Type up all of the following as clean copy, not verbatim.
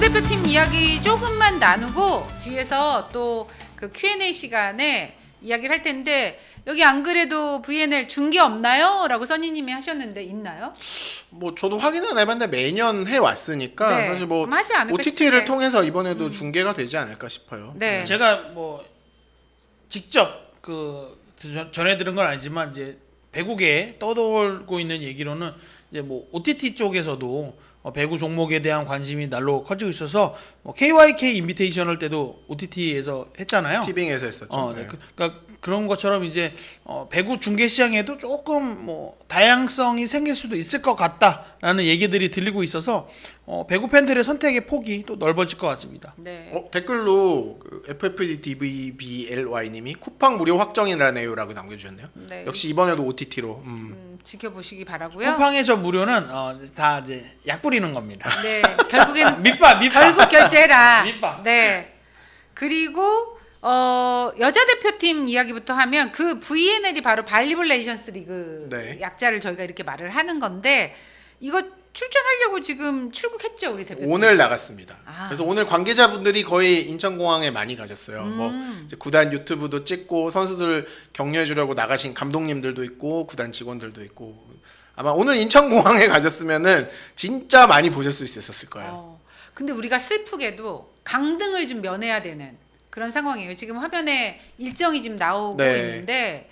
여자대표팀 이야기 조금만 나누고 뒤에서 또 그 Q&A 시간에 이야기를 할 텐데 여기 안 그래도 VNL 중계 없나요? 라고 써니님이 하셨는데 있나요? 뭐 저도 확인은 안 해봤는데 매년 해왔으니까 네. 사실 뭐 하지 않을까 OTT를 싶은데. 통해서 이번에도 중계가 되지 않을까 싶어요. 네. 제가 뭐 직접 전해 들은 건 아니지만 이제 배구계에 떠돌고 있는 얘기로는 이제 뭐 OTT 쪽에서도 배구 종목에 대한 관심이 날로 커지고 있어서 KYK 인비테이셔널 때도 OTT에서 했잖아요. 티빙에서 했었죠. 네. 그러니까 그런 것처럼 이제 배구 중계 시장에도 조금 뭐 다양성이 생길 수도 있을 것 같다라는 얘기들이 들리고 있어서 배구 팬들의 선택의 폭이 또 넓어질 것 같습니다. 네. 댓글로 그 FFDVBLY님이 쿠팡 무료 확정이라네요라고 남겨주셨네요. 네. 역시 이번에도 OTT로. 지켜보시기 바라고요. 쿠팡의 저 무료는 다 이제 약 뿌리는 겁니다. 네. 결국에는 밑밥. 결국 결제라. 밑밥. 네. 그리고 여자 대표팀 이야기부터 하면 그 VNL이 바로 발리볼 네이션스 리그 네. 약자를 저희가 이렇게 말을 하는 건데 이거 출전하려고 지금 출국했죠 우리 대표팀. 오늘 나갔습니다. 아. 그래서 오늘 관계자분들이 거의 인천공항에 많이 가셨어요. 뭐 이제 구단 유튜브도 찍고 선수들 격려해 주려고 나가신 감독님들도 있고 구단 직원들도 있고 아마 오늘 인천공항에 가셨으면은 진짜 많이 보실 수 있었을 거예요. 근데 우리가 슬프게도 강등을 좀 면해야 되는 그런 상황이에요. 지금 화면에 일정이 지금 나오고 네. 있는데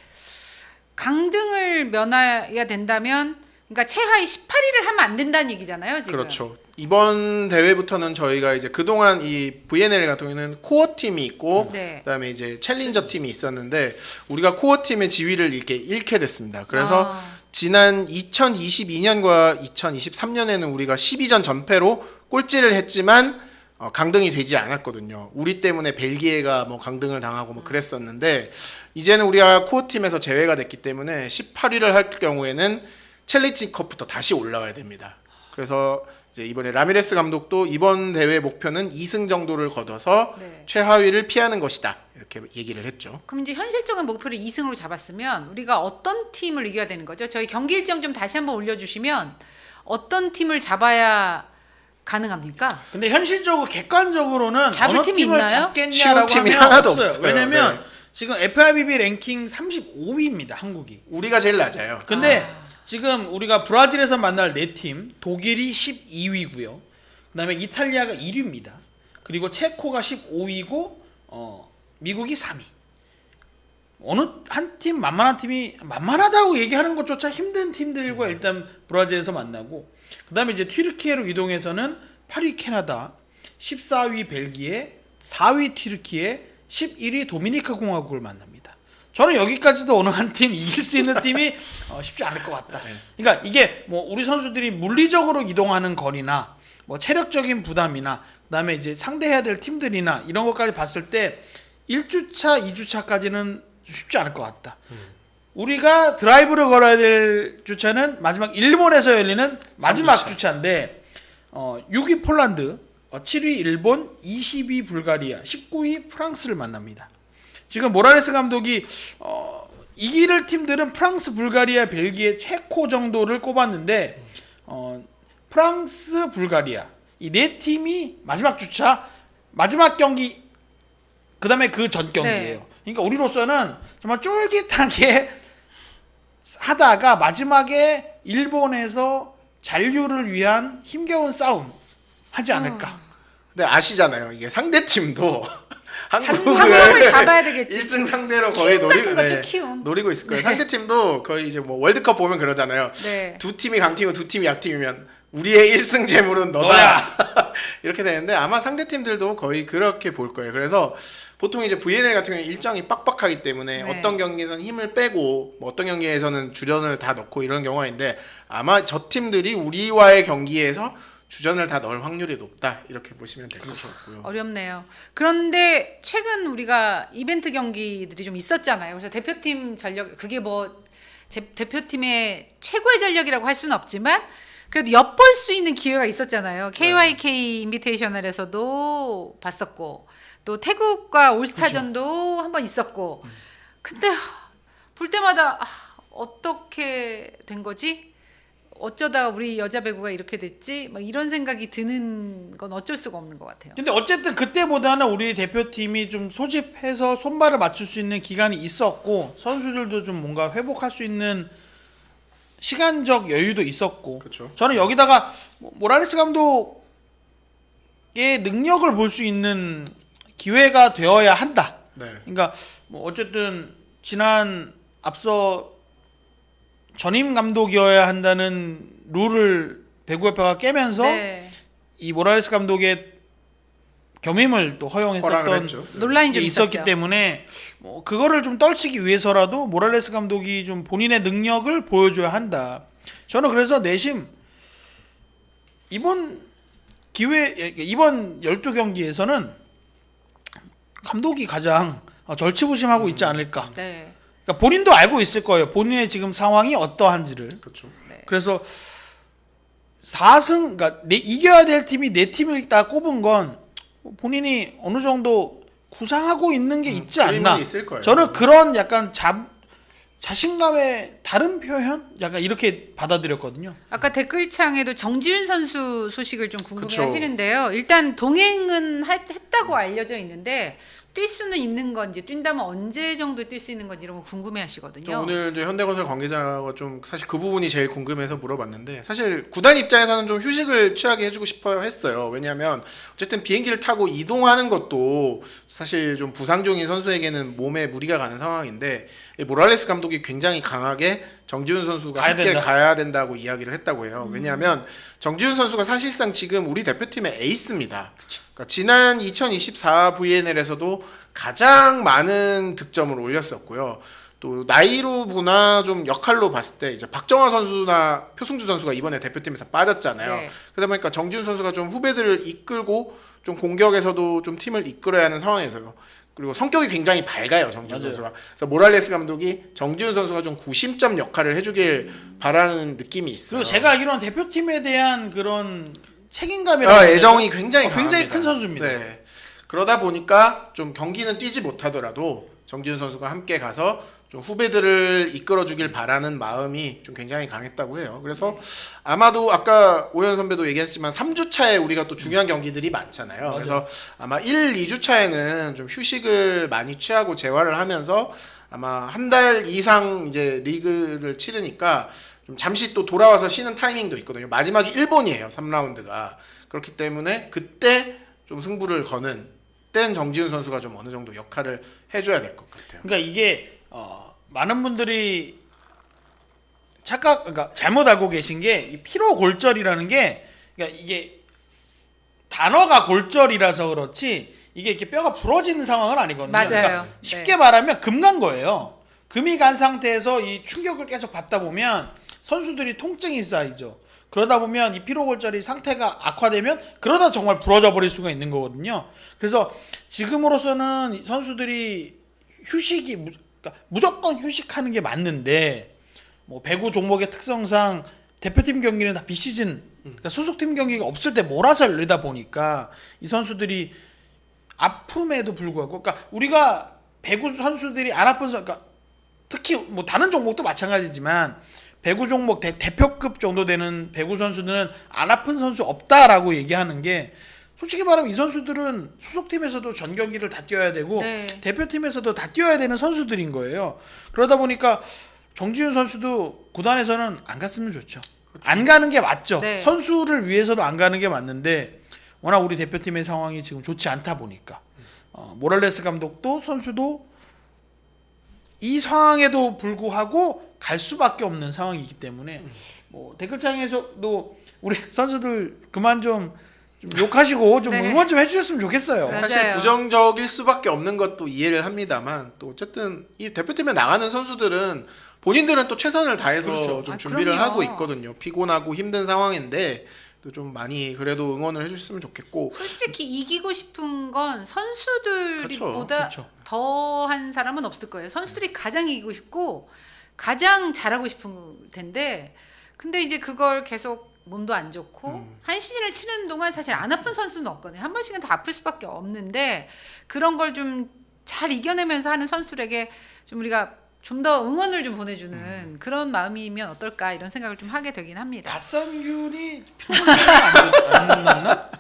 강등을 면해야 된다면 그러니까 최하위 18위를 하면 안 된다는 얘기잖아요, 지금. 그렇죠. 이번 대회부터는 저희가 이제 그동안 이 VNL 같은 경우는 코어 팀이 있고 네. 그다음에 이제 챌린저 팀이 있었는데 우리가 코어 팀의 지위를 이렇게 잃게 됐습니다. 그래서 지난 2022년과 2023년에는 우리가 12전 전패로 꼴찌를 했지만 강등이 되지 않았거든요. 우리 때문에 벨기에가 뭐 강등을 당하고 뭐 그랬었는데 이제는 우리가 코어 팀에서 제외가 됐기 때문에 18위를 할 경우에는 챌린지컵부터 다시 올라가야 됩니다. 그래서 이제 이번에 라미레스 감독도 이번 대회 목표는 2승 정도를 거둬서 네. 최하위를 피하는 것이다. 이렇게 얘기를 했죠. 그럼 이제 현실적인 목표를 2승으로 잡았으면 우리가 어떤 팀을 이겨야 되는 거죠? 저희 경기 일정 좀 다시 한번 올려주시면 어떤 팀을 잡아야 가능합니까? 근데 현실적으로 객관적으로는 잡을 어느 팀이 팀을 있나요? 잡겠냐라고 쉬운 팀이 하면 하나도 없어요. 없어요. 왜냐면 네. 지금 FIVB 랭킹 35위입니다. 한국이. 우리가 제일 낮아요. 근데 지금 우리가 브라질에서 만날 4팀, 독일이 12위고요. 그다음에 이탈리아가 1위입니다. 그리고 체코가 15위고 미국이 3위. 어느 한 팀 만만한 팀이 만만하다고 얘기하는 것조차 힘든 팀들과 일단 브라질에서 만나고 그다음에 이제 튀르키예로 이동해서는 8위 캐나다, 14위 벨기에, 4위 튀르키예, 11위 도미니카 공화국을 만납니다. 저는 여기까지도 어느 한 팀 이길 수 있는 팀이 쉽지 않을 것 같다. 그러니까 이게 뭐 우리 선수들이 물리적으로 이동하는 거리나 뭐 체력적인 부담이나 그다음에 이제 상대해야 될 팀들이나 이런 것까지 봤을 때 1주차, 2주차까지는 쉽지 않을 것 같다. 우리가 드라이브를 걸어야 될 주차는 마지막 일본에서 열리는 마지막 3주차. 주차인데 6위 폴란드, 7위 일본, 20위 불가리아, 19위 프랑스를 만납니다. 지금 모라레스 감독이 이길 팀들은 프랑스, 불가리아, 벨기에, 체코 정도를 꼽았는데 프랑스, 불가리아 이 네 팀이 마지막 주차, 마지막 경기 그다음에 그 전 경기예요. 네. 그러니까 우리로서는 정말 쫄깃하게 하다가 마지막에 일본에서 잔류를 위한 힘겨운 싸움 하지 않을까. 근데 아시잖아요. 이게 상대 팀도 한국을 잡아야 되겠지. 1승 상대로 거의 키움 같은 거죠, 키움. 노리고 있을 거예요. 네. 상대 팀도 거의 이제 뭐 월드컵 보면 그러잖아요. 네. 두 팀이 강팀이고 두 팀이 약팀이면 우리의 1승 재물은 너다. 이렇게 되는데 아마 상대 팀들도 거의 그렇게 볼 거예요. 그래서 보통 이제 VNL 같은 경우는 일정이 빡빡하기 때문에 네. 어떤 경기에서는 힘을 빼고 뭐 어떤 경기에서는 주전을 다 넣고 이런 경우가 있는데 아마 저 팀들이 우리와의 경기에서 주전을 다 넣을 확률이 높다 이렇게 보시면 될 것 같고요. 어렵네요. 그런데 최근 우리가 이벤트 경기들이 좀 있었잖아요. 그래서 대표팀 전력 그게 뭐 대표팀의 최고의 전력이라고 할 수는 없지만 그래도 엿볼 수 있는 기회가 있었잖아요. KYK 인비테이셔널에서도 봤었고 또 태국과 올스타전도 한번 있었고 근데 볼 때마다 어떻게 된 거지? 어쩌다 우리 여자 배구가 이렇게 됐지? 막 이런 생각이 드는 건 어쩔 수가 없는 것 같아요. 근데 어쨌든 그때보다는 우리 대표팀이 좀 소집해서 손발을 맞출 수 있는 기간이 있었고 선수들도 좀 뭔가 회복할 수 있는 시간적 여유도 있었고 그렇죠. 저는 여기다가 모라레스 감독의 능력을 볼 수 있는 기회가 되어야 한다. 네. 그러니까 뭐 어쨌든 지난 앞서 전임 감독이어야 한다는 룰을 배구협회가 깨면서 네. 이 모라레스 감독의 겸임을 또 허락을 허용했었던 했죠. 논란이 게 좀 있었기 있었죠. 때문에 뭐 그거를 좀 떨치기 위해서라도 모랄레스 감독이 좀 본인의 능력을 보여줘야 한다. 저는 그래서 내심 이번 기회 이번 12경기에서는 감독이 가장 절치부심하고 있지 않을까. 네. 그러니까 본인도 알고 있을 거예요. 본인의 지금 상황이 어떠한지를. 그렇죠. 그래서 4승 그러니까 이겨야 될 팀이 4팀을 다 꼽은 건 본인이 어느 정도 구상하고 있는 게 있지 않나. 그림은 있을 거예요. 저는 그런 약간 자신감의 다른 표현? 약간 이렇게 받아들였거든요. 아까 댓글창에도 정지훈 선수 소식을 좀 궁금해 그쵸. 하시는데요. 일단 동행은 했다고 알려져 있는데 뛸 수는 있는 건지 뛴다면 언제 정도 뛸 수 있는 건지 이런 거 궁금해 또 하시거든요. 오늘 이제 현대건설 관계자가 좀 사실 그 부분이 제일 궁금해서 물어봤는데 사실 구단 입장에서는 좀 휴식을 취하게 해주고 싶어 했어요. 왜냐하면 어쨌든 비행기를 타고 이동하는 것도 사실 좀 부상 중인 선수에게는 몸에 무리가 가는 상황인데 이 모랄레스 감독이 굉장히 강하게 정지훈 선수가 가야 함께 된다. 가야 된다고 이야기를 했다고 해요. 왜냐하면 정지훈 선수가 사실상 지금 우리 대표팀의 에이스입니다. 그러니까 지난 2024 VNL에서도 가장 많은 득점을 올렸었고요. 또 나이로 보나 좀 역할로 봤을 때 이제 박정화 선수나 표승주 선수가 이번에 대표팀에서 빠졌잖아요. 네. 그러다 보니까 정지훈 선수가 좀 후배들을 이끌고 좀 공격에서도 좀 팀을 이끌어야 하는 상황에서요. 그리고 성격이 굉장히 밝아요, 정지훈 맞아요. 선수가. 그래서 모랄레스 감독이 정지훈 선수가 좀 구심점 역할을 해주길 바라는 느낌이 있어요. 그리고 제가 알기로는 대표팀에 대한 그런 책임감이라고 애정이 굉장히 강합니다. 굉장히 큰 선수입니다. 네. 그러다 보니까 좀 경기는 뛰지 못하더라도 정지훈 선수가 함께 가서 좀 후배들을 이끌어주길 바라는 마음이 좀 굉장히 강했다고 해요. 그래서 아마도 아까 오현 선배도 얘기했지만 3주차에 우리가 또 중요한 경기들이 많잖아요. 맞아요. 그래서 아마 1, 2주차에는 좀 휴식을 많이 취하고 재활을 하면서 아마 한 달 이상 이제 리그를 치르니까 좀 잠시 또 돌아와서 쉬는 타이밍도 있거든요. 마지막이 일본이에요. 3라운드가. 그렇기 때문에 그때 좀 승부를 거는 땐 정지훈 선수가 좀 어느 정도 역할을 해줘야 될 것 같아요. 그러니까 이게 많은 분들이 그러니까 잘못 알고 계신 게 이 피로 골절이라는 게 그러니까 이게 단어가 골절이라서 그렇지 이게 이렇게 뼈가 부러지는 상황은 아니거든요. 맞아요. 그러니까 쉽게 네. 말하면 금 간 거예요. 금이 간 상태에서 이 충격을 계속 받다 보면 선수들이 통증이 쌓이죠. 그러다 보면 이 피로골절이 상태가 악화되면 그러다 정말 부러져 버릴 수가 있는 거거든요. 그래서 지금으로서는 선수들이 휴식이 그러니까 무조건 휴식하는 게 맞는데 뭐 배구 종목의 특성상 대표팀 경기는 다 비시즌 그러니까 소속팀 경기가 없을 때 몰아서 열리다 보니까 이 선수들이 아픔에도 불구하고 그러니까 우리가 배구 선수들이 안 아픈 그러니까 특히 뭐 다른 종목도 마찬가지지만 배구 종목 대표급 정도 되는 배구 선수는 안 아픈 선수 없다라고 얘기하는 게 솔직히 말하면 이 선수들은 소속팀에서도 전 경기를 다 뛰어야 되고 네. 대표팀에서도 다 뛰어야 되는 선수들인 거예요. 그러다 보니까 정지훈 선수도 구단에서는 안 갔으면 좋죠. 안 가는 게 맞죠. 네. 선수를 위해서도 안 가는 게 맞는데 워낙 우리 대표팀의 상황이 지금 좋지 않다 보니까 모랄레스 감독도 선수도 이 상황에도 불구하고 갈 수밖에 없는 상황이기 때문에 뭐 댓글창에서도 우리 선수들 그만 좀 욕하시고 좀 네. 응원 좀 해주셨으면 좋겠어요. 네. 사실 맞아요. 부정적일 수밖에 없는 것도 이해를 합니다만 또 어쨌든 이 대표팀에 나가는 선수들은 본인들은 또 최선을 다해서 그렇죠. 좀 아, 준비를 그럼요. 하고 있거든요. 피곤하고 힘든 상황인데 또 좀 많이 그래도 응원을 해주셨으면 좋겠고 솔직히 이기고 싶은 건 선수들보다 그렇죠. 더한 사람은 없을 거예요. 선수들이 가장 이기고 싶고 가장 잘하고 싶은 텐데 근데 이제 그걸 계속 몸도 안 좋고 한 시즌을 치는 동안 사실 안 아픈 선수는 없거든요. 한 번씩은 다 아플 수밖에 없는데 그런 걸 좀 잘 이겨내면서 하는 선수들에게 좀 우리가 좀 더 응원을 좀 보내주는 그런 마음이면 어떨까 이런 생각을 좀 하게 되긴 합니다. 갓선균이 안 났나?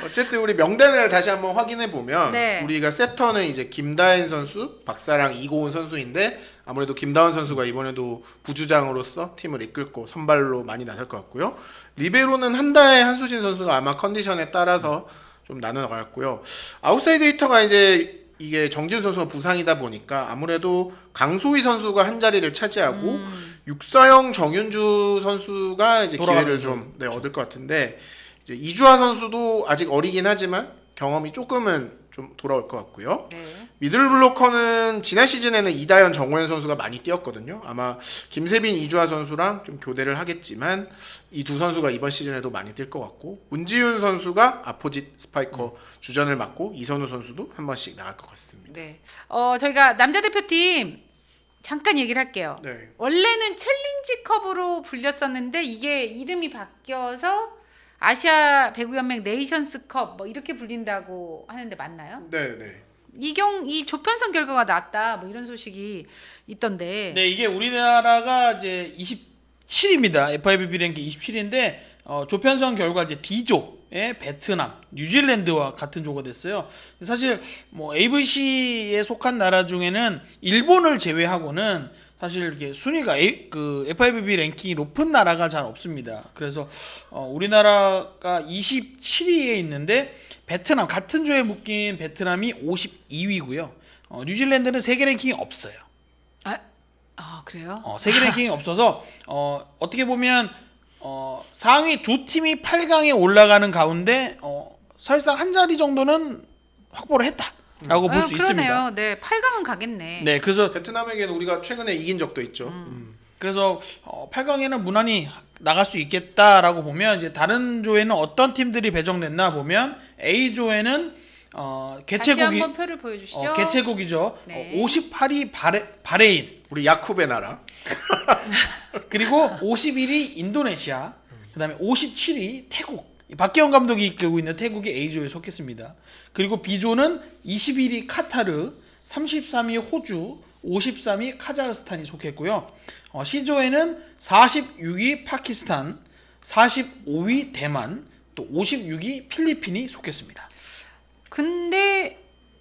어쨌든 우리 명단을 다시 한번 확인해 보면 네. 우리가 세터는 이제 김다현 선수, 박사랑 이고은 선수인데 아무래도 김다현 선수가 이번에도 부주장으로서 팀을 이끌고 선발로 많이 나설 것 같고요. 리베로는 한다의 한수진 선수가 아마 컨디션에 따라서 좀 나눠나갔고요. 아웃사이드 히터가 이제 이게 정지훈 선수가 부상이다 보니까 아무래도 강소희 선수가 한 자리를 차지하고 육서영 정윤주 선수가 이제 기회를 좀 얻을 것 같은데 이제 이주하 선수도 아직 어리긴 하지만 경험이 조금은 좀 돌아올 것 같고요. 네. 미들블로커는 지난 시즌에는 이다현, 정호연 선수가 많이 뛰었거든요. 아마 김세빈, 이주하 선수랑 좀 교대를 하겠지만 이 두 선수가 이번 시즌에도 많이 뛸 것 같고 문지윤 선수가 아포짓 스파이커 주전을 맡고 이선우 선수도 한 번씩 나갈 것 같습니다. 네. 저희가 남자 대표팀 잠깐 얘기를 할게요. 네. 원래는 챌린지컵으로 불렸었는데 이게 이름이 바뀌어서 아시아 배구연맹 네이션스컵 뭐 이렇게 불린다고 하는데 맞나요? 네, 네. 이 조편성 결과가 났다 뭐 이런 소식이 있던데. 네, 이게 우리나라가 이제 27입니다. FIVB 랭킹 27인데 조편성 결과 이제 D조의 베트남, 뉴질랜드와 같은 조가 됐어요. 사실 뭐 AVC에 속한 나라 중에는 일본을 제외하고는 사실 이렇게 순위가 그 FIVB 랭킹이 높은 나라가 잘 없습니다. 그래서 우리나라가 27위에 있는데 베트남 같은 조에 묶인 베트남이 52위고요. 뉴질랜드는 세계 랭킹이 없어요. 그래요? 세계 랭킹이 없어서 어떻게 보면 상위 두 팀이 8강에 올라가는 가운데 사실상 한 자리 정도는 확보를 했다라고 볼 수 있습니다. 네, 8강은 가겠네. 네, 그래서 베트남에게는 우리가 최근에 이긴 적도 있죠. 그래서 8강에는 무난히 나갈 수 있겠다라고 보면 이제 다른 조에는 어떤 팀들이 배정됐나 보면 A조에는 다시 개최국이 한번 표를 보여주시죠. 개최국이죠. 네. 58위 바레인 우리 야쿠베 나라. 그리고 51위 인도네시아, 그다음에 57위 태국. 박기영 감독이 이끌고 있는 태국이 A조에 속했습니다. 그리고 B조는 21위 카타르, 33위 호주, 53위 카자흐스탄이 속했고요. C조에는 46위 파키스탄, 45위 대만, 또 56위 필리핀이 속했습니다. 근데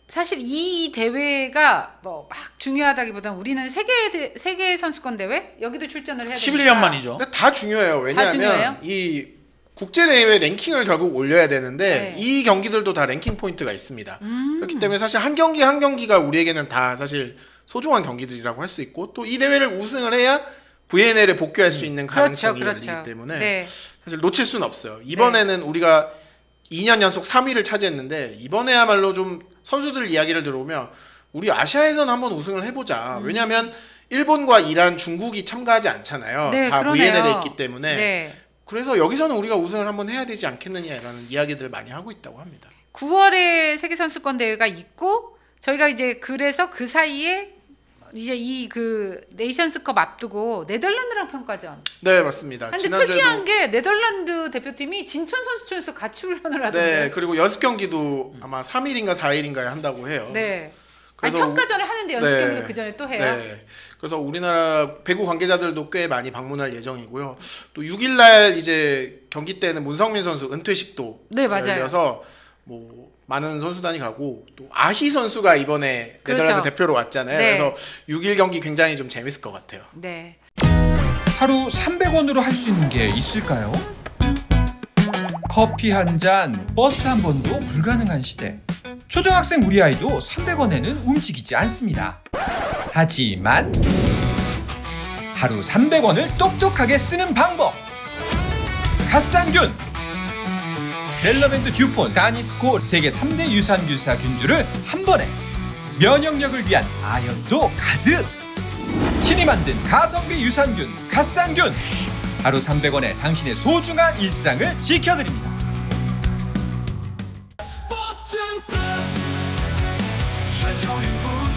사실 이 대회가 뭐 막 중요하다기보다는 우리는 세계 선수권 대회 여기도 출전을 해야 되니까 11년 만이죠. 근데 다 중요해요. 다 중요해요? 왜냐하면 이 국제 대회 랭킹을 결국 올려야 되는데 네. 이 경기들도 다 랭킹 포인트가 있습니다. 그렇기 때문에 사실 한 경기 한 경기가 우리에게는 다 사실 소중한 경기들이라고 할 수 있고 또 이 대회를 우승을 해야 VNL에 복귀할 수 있는 가능성이 열리기 때문에 네. 사실 놓칠 수는 없어요. 이번에는 우리가 2년 연속 3위를 차지했는데 이번에야말로 좀 선수들 이야기를 들어보면 우리 아시아에서는 한번 우승을 해보자. 왜냐하면 일본과 이란, 중국이 참가하지 않잖아요. 네, 다 그러네요. VNL에 있기 때문에. 네. 그래서 여기서는 우리가 우승을 한번 해야 되지 않겠느냐라는 이야기들을 많이 하고 있다고 합니다. 9월에 세계 선수권 대회가 있고 저희가 이제 그래서 그 사이에 이제 이 그 네이션스컵 앞두고 네덜란드랑 평가전. 네, 맞습니다. 근데 지난주에도 특이한 게 네덜란드 대표팀이 진천 선수촌에서 같이 훈련을 하던데. 네, 그리고 연습 경기도 아마 3일인가 4일인가에 한다고 해요. 네. 아니, 그래서 평가전을 하는데 연습 네. 경기도 그 전에 또 해요. 네. 그래서 우리나라 배구 관계자들도 꽤 많이 방문할 예정이고요. 또 6일날 이제 경기 때는 문성민 선수 은퇴식도 네, 맞아요. 열려서 뭐 많은 선수단이 가고 또 아희 선수가 이번에 그렇죠. 네덜란드 대표로 왔잖아요. 네. 그래서 6일 경기 굉장히 좀 재밌을 것 같아요. 네. 하루 300원으로 할 수 있는 게 있을까요? 커피 한 잔, 버스 한 번도 불가능한 시대. 초등학생 우리 아이도 300원에는 움직이지 않습니다. 하지만 하루 300원을 똑똑하게 쓰는 방법. 갓산균, 벨러밴드 듀폰, 다니스코 세계 3대 유산균사 균주를 한 번에 면역력을 위한 아연도 가득. 신이 만든 가성비 유산균 갓산균, 하루 300원에 당신의 소중한 일상을 지켜드립니다. 스포츠 플러스 한정의 무